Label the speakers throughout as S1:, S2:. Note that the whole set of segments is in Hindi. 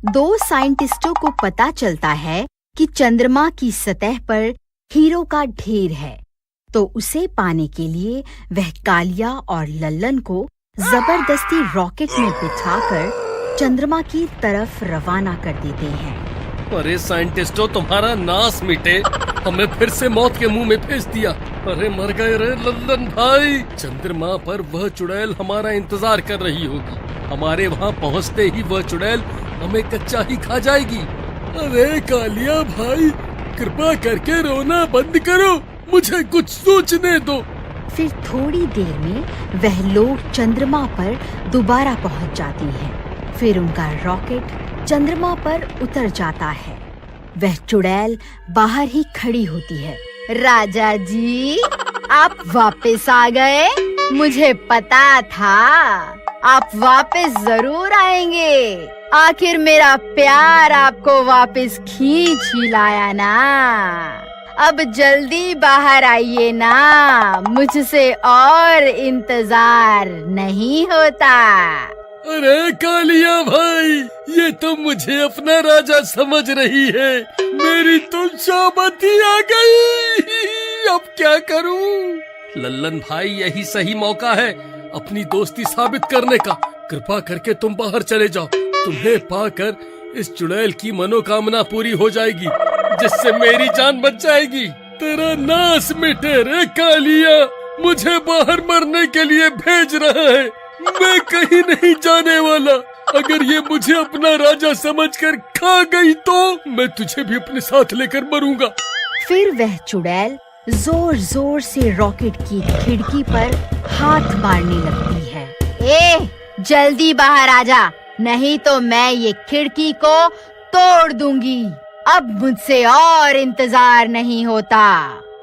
S1: दो साइंटिस्टों को पता चलता है कि चंद्रमा की सतह पर हीरो का ढेर है, तो उसे पाने के लिए वह कालिया और लल्लन को जबरदस्ती रॉकेट में बिठाकर चंद्रमा की तरफ रवाना कर देते हैं।
S2: अरे साइंटिस्टों, तुम्हारा नाश मिटे, हमें फिर से मौत के मुंह में भेज दिया। अरे मर गए रे लल्लन भाई। चंद्रमा पर वह चुड़ैल हमारा इंतजार कर रही होगी। हमारे वहाँ पहुँचते ही वह चुड़ैल हमें कच्चा ही खा जाएगी। अरे कालिया भाई, कृपा करके रोना बंद करो, मुझे कुछ सोचने दो।
S1: फिर थोड़ी देर में वह लोग चंद्रमा पर दोबारा पहुंच जाते हैं। फिर उनका रॉकेट चंद्रमा पर उतर जाता है। वह चुड़ैल बाहर ही खड़ी होती है। राजा जी, आप वापस आ गए। मुझे पता था आप वापस जरूर आएंगे। आखिर मेरा प्यार आपको वापस खींच ही लाया ना। अब जल्दी बाहर आइए ना, मुझसे और इंतजार नहीं होता।
S2: अरे कालिया भाई, ये तो मुझे अपना राजा समझ रही है। मेरी तो शामत ही आ गई, अब क्या करूं? लल्लन भाई, यही सही मौका है अपनी दोस्ती साबित करने का। कृपा करके तुम बाहर चले जाओ। तुम्हें पाकर इस चुड़ैल की मनोकामना पूरी हो जाएगी, जिससे मेरी जान बच जाएगी। तेरा नाश मिटे रे कालिया, मुझे बाहर मरने के लिए भेज रहा है। मैं कहीं नहीं जाने वाला। अगर ये मुझे अपना राजा समझकर खा गई तो मैं तुझे भी अपने साथ लेकर मरूंगा।
S1: फिर वह चुड़ैल जोर जोर से रॉकेट की खिड़की पर हाथ मारने लगती है। ए, जल्दी बाहर आजा, नहीं तो मैं ये खिड़की को तोड़ दूंगी। अब मुझसे और इंतजार नहीं होता।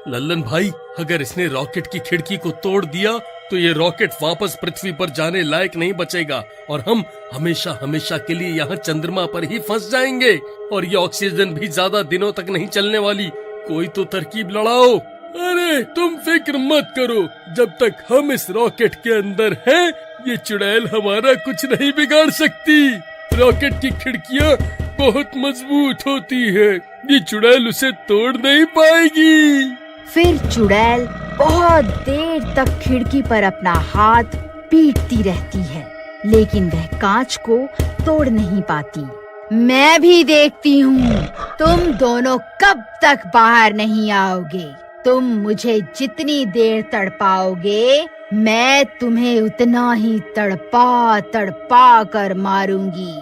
S2: लल्लन भाई, अगर इसने रॉकेट की खिड़की को तोड़ दिया तो ये रॉकेट वापस पृथ्वी पर जाने लायक नहीं बचेगा और हम हमेशा हमेशा के लिए यहाँ चंद्रमा पर ही फंस जाएंगे। और ये ऑक्सीजन भी ज्यादा दिनों तक नहीं चलने वाली। कोई तो तरकीब लड़ाओ। अरे तुम फिक्र मत करो, जब तक हम इस रॉकेट के अंदर हैं, ये चुड़ैल हमारा कुछ नहीं बिगाड़ सकती। रॉकेट की खिड़कियाँ बहुत मजबूत होती है, ये चुड़ैल उसे तोड़ नहीं पाएगी।
S1: फिर चुड़ैल बहुत देर तक खिड़की पर अपना हाथ पीटती रहती है, लेकिन वह कांच को तोड़ नहीं पाती। मैं भी देखती हूँ तुम दोनों कब तक बाहर नहीं आओगे। तुम मुझे जितनी देर तड़पाओगे, मैं तुम्हें उतना ही तड़पा तड़पा कर मारूंगी।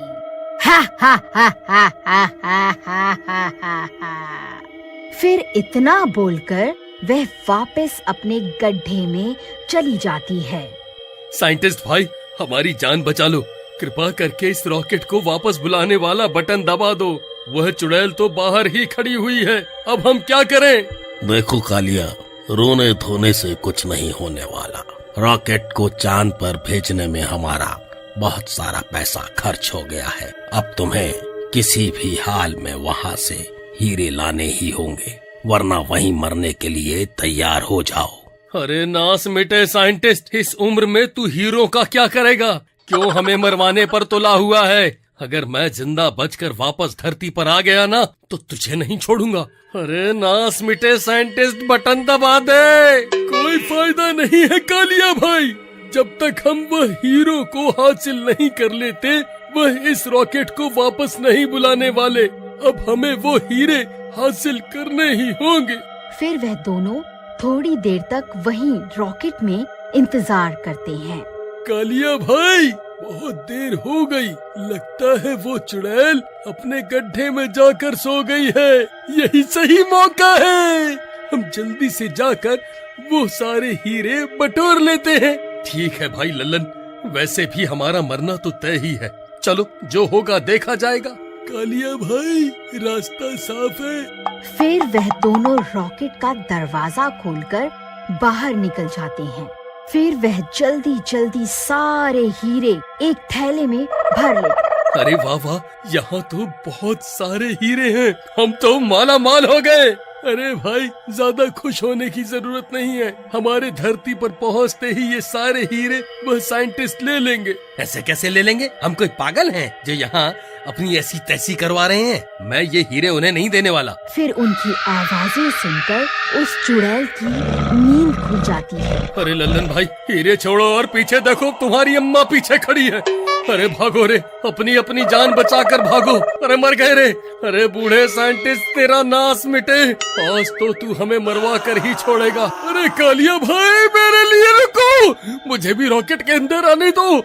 S1: हा हा हा हा हा हा हा हा हा। फिर इतना बोलकर वह वापस अपने गड्ढे में चली जाती है।
S2: साइंटिस्ट भाई, हमारी जान बचा लो। कृपा करके इस रॉकेट को वापस बुलाने वाला बटन दबा दो। वह चुड़ैल तो बाहर ही खड़ी हुई है। अब हम क्या करें?
S3: देखो कालिया, रोने धोने से कुछ नहीं होने वाला। रॉकेट को चांद पर भेजने में हमारा बहुत सारा पैसा खर्च हो गया है। अब तुम्हें किसी भी हाल में वहाँ से हीरे लाने ही होंगे, वरना वहीं मरने के लिए तैयार हो जाओ।
S2: अरे नाश मिटे साइंटिस्ट, इस उम्र में तू हीरो का क्या करेगा? क्यों हमें मरवाने पर तुला हुआ है? अगर मैं जिंदा बचकर वापस धरती पर आ गया ना, तो तुझे नहीं छोड़ूंगा। अरे नाश मिटे साइंटिस्ट, बटन दबा दे। कोई फायदा नहीं है कालिया भाई, जब तक हम वह हीरो को हासिल नहीं कर लेते, वह इस रॉकेट को वापस नहीं बुलाने वाले। अब हमें वो हीरे हासिल करने ही होंगे।
S1: फिर वह दोनों थोड़ी देर तक वहीं रॉकेट में इंतजार करते हैं।
S2: कालिया भाई, बहुत देर हो गई। लगता है वो चुड़ैल अपने गड्ढे में जाकर सो गई है। यही सही मौका है, हम जल्दी से जाकर वो सारे हीरे बटोर लेते हैं। ठीक है भाई लल्लन, वैसे भी हमारा मरना तो तय ही है। चलो, जो होगा देखा जाएगा। कालिया भाई, रास्ता साफ है।
S1: फिर वह दोनों रॉकेट का दरवाजा खोलकर बाहर निकल जाते हैं। फिर वह जल्दी जल्दी सारे हीरे एक थैले में भर लेते।
S2: अरे वाह वाह, यहाँ तो बहुत सारे हीरे हैं। हम तो माला माल हो गए। अरे भाई, ज्यादा खुश होने की जरूरत नहीं है। हमारे धरती पर पहुँचते ही ये सारे हीरे वह साइंटिस्ट ले लेंगे।
S4: ऐसे कैसे ले लेंगे? हम कोई पागल हैं जो यहाँ
S2: अपनी ऐसी तैसी करवा रहे हैं? मैं ये हीरे उन्हें नहीं देने वाला।
S1: फिर उनकी आवाजें सुनकर उस चुड़ैल की नींद खुल जाती है।
S2: अरे लल्लन भाई, हीरे छोड़ो और पीछे देखो, तुम्हारी अम्मा पीछे खड़ी है। अरे भागो रे, अपनी अपनी जान बचाकर भागो। अरे मर गए रे। अरे बूढ़े साइंटिस्ट, तेरा नाश मिटे, आज तो तू हमें मरवा कर ही छोड़ेगा। अरे कालिया भाई, मेरे लिए रुको, मुझे भी रॉकेट के अंदर आने दो।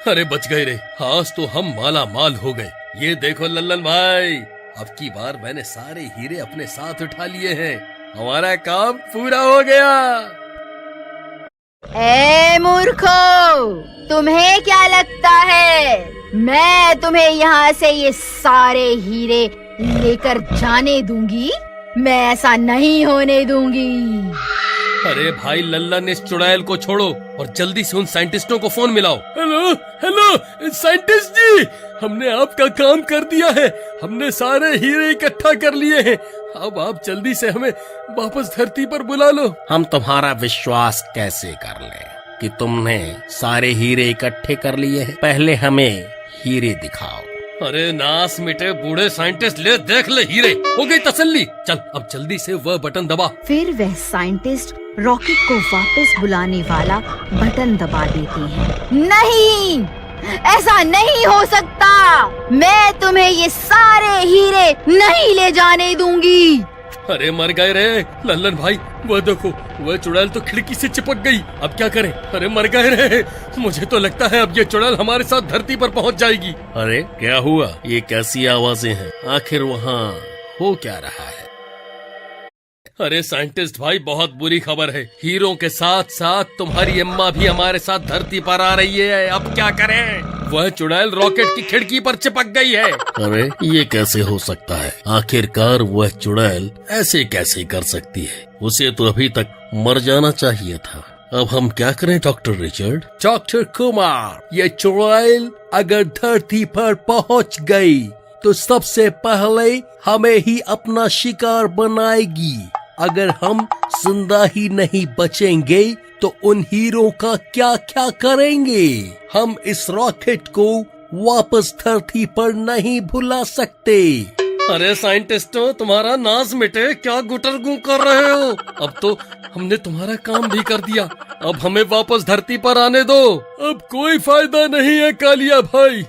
S2: अरे बच गए रे, आज तो हम माला माल हो गए। ये देखो लल्लन भाई, अब की बार मैंने सारे हीरे अपने साथ उठा लिए हैं, हमारा काम पूरा हो गया।
S1: ए मूर्खो, तुम्हें क्या लगता है मैं तुम्हें यहाँ से ये सारे हीरे लेकर जाने दूंगी? मैं ऐसा नहीं होने दूंगी।
S2: अरे भाई लल्लन, इस चुड़ैल को छोड़ो और जल्दी से उन साइंटिस्टों को फोन मिलाओ। हेलो हेलो साइंटिस्ट जी, हमने आपका काम कर दिया है, हमने सारे हीरे इकट्ठा कर लिए हैं। अब आप जल्दी से हमें वापस धरती पर बुला लो।
S3: हम तुम्हारा विश्वास कैसे कर लें कि तुमने सारे हीरे इकट्ठे कर लिए हैं? पहले हमें हीरे दिखाओ।
S2: अरे नास मिटे बूढ़े साइंटिस्ट, ले देख ले हीरे, हो गई तसल्ली। चल अब जल्दी से वह बटन दबा।
S1: फिर वह साइंटिस्ट रॉकेट को वापस बुलाने वाला बटन दबा देते हैं। नहीं, ऐसा नहीं हो सकता, मैं तुम्हें ये सारे हीरे नहीं ले जाने दूंगी।
S2: अरे मर गए रे लल्लन भाई, वह देखो, वह चुड़ैल तो खिड़की से चिपक गई। अब क्या करें? अरे मर गए रे, मुझे तो लगता है अब ये चुड़ैल हमारे साथ धरती पर पहुंच जाएगी।
S3: अरे क्या हुआ? ये कैसी आवाजें हैं? आखिर वहाँ हो क्या रहा है?
S2: अरे साइंटिस्ट भाई, बहुत बुरी खबर है, हीरों के साथ साथ तुम्हारी अम्मा भी हमारे साथ धरती पर आ रही है। अब क्या करें? वह चुड़ैल रॉकेट की खिड़की पर चिपक गई है।
S3: अरे ये कैसे हो सकता है? आखिरकार वह चुड़ैल ऐसे कैसे कर सकती है? उसे तो अभी तक मर जाना चाहिए था। अब हम क्या करें डॉक्टर रिचर्ड?
S4: डॉक्टर कुमार, ये चुड़ैल अगर धरती पर पहुंच गई तो सबसे पहले हमें ही अपना शिकार बनाएगी। अगर हम जिंदा ही नहीं बचेंगे तो उन हीरों का क्या क्या करेंगे? हम इस रॉकेट को वापस धरती पर नहीं भुला सकते।
S2: अरे साइंटिस्टों, तुम्हारा नाश मिटे, क्या गुटरगू कर रहे हो? अब तो हमने तुम्हारा काम भी कर दिया, अब हमें वापस धरती पर आने दो। अब कोई फायदा नहीं है कालिया भाई,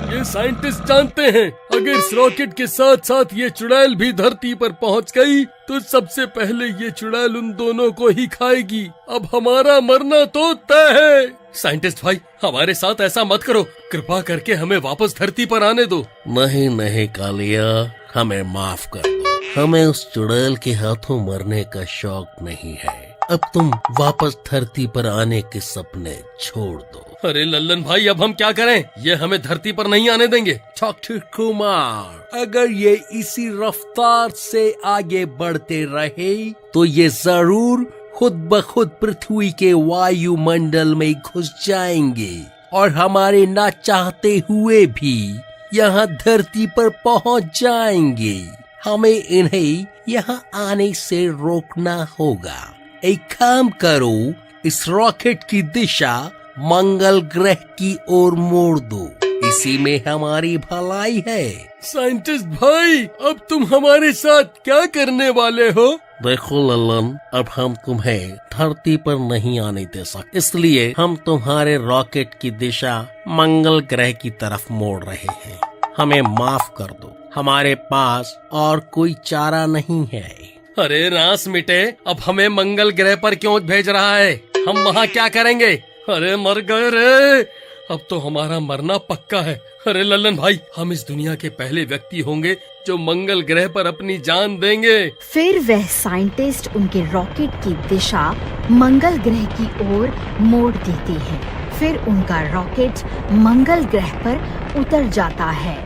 S2: ये साइंटिस्ट जानते हैं अगर इस रॉकेट के साथ साथ ये चुड़ैल भी धरती पर पहुंच गई तो सबसे पहले ये चुड़ैल उन दोनों को ही खाएगी। अब हमारा मरना तो तय है। साइंटिस्ट भाई, हमारे साथ ऐसा मत करो, कृपा करके हमें वापस धरती पर आने दो।
S3: नहीं नहीं कालिया, हमें माफ कर दो, हमें उस चुड़ैल के हाथों मरने का शौक नहीं है। अब तुम वापस धरती पर आने के सपने छोड़ दो।
S2: अरे लल्लन भाई, अब हम क्या करें? ये हमें धरती पर नहीं आने देंगे।
S4: डॉक्टर कुमार, अगर ये इसी रफ्तार से आगे बढ़ते रहे तो ये जरूर खुद ब खुद पृथ्वी के वायुमंडल में घुस जाएंगे और हमारे ना चाहते हुए भी यहाँ धरती पर पहुँच जाएंगे। हमें इन्हें यहाँ आने से रोकना होगा। एक काम करो, इस रॉकेट की दिशा मंगल ग्रह की ओर मोड़ दो, इसी में हमारी भलाई है।
S2: साइंटिस्ट भाई, अब तुम हमारे साथ क्या करने वाले हो?
S3: देखो लल्लन, अब हम तुम्हें धरती पर नहीं आने दे सकते, इसलिए हम तुम्हारे रॉकेट की दिशा मंगल ग्रह की तरफ मोड़ रहे हैं। हमें माफ कर दो, हमारे पास और कोई चारा नहीं है।
S2: अरे नास मिटे, अब हमें मंगल ग्रह पर क्यों भेज रहा है? हम वहाँ क्या करेंगे? अरे मर गए रे, अब तो हमारा मरना पक्का है। अरे लल्लन भाई, हम इस दुनिया के पहले व्यक्ति होंगे जो मंगल ग्रह पर अपनी जान देंगे।
S1: फिर वह साइंटिस्ट उनके रॉकेट की दिशा मंगल ग्रह की ओर मोड़ देते हैं। फिर उनका रॉकेट मंगल ग्रह पर उतर जाता है।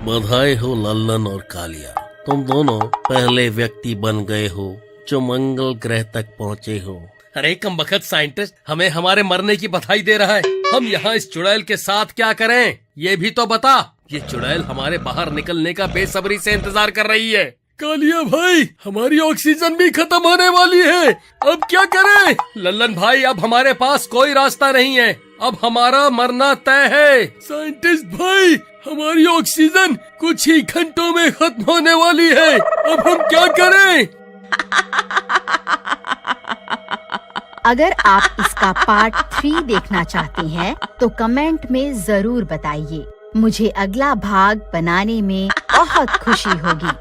S3: बधाई हो लल्लन और कालिया, तुम दोनों पहले व्यक्ति बन गए हो जो मंगल ग्रह तक पहुँचे हो।
S2: अरे कमबख्त साइंटिस्ट, हमें हमारे मरने की बधाई दे रहा है। हम यहाँ इस चुड़ैल के साथ क्या करें, ये भी तो बता। ये चुड़ैल हमारे बाहर निकलने का बेसब्री से इंतजार कर रही है। कालिया भाई, हमारी ऑक्सीजन भी खत्म होने वाली है, अब क्या करें?
S4: लल्लन भाई, अब हमारे पास कोई रास्ता नहीं है, अब हमारा मरना तय है।
S2: साइंटिस्ट भाई, हमारी ऑक्सीजन कुछ ही घंटों में खत्म होने वाली है, अब हम क्या करें?
S1: अगर आप इसका पार्ट 3 देखना चाहते हैं तो कमेंट में जरूर बताइए। मुझे अगला भाग बनाने में बहुत खुशी होगी।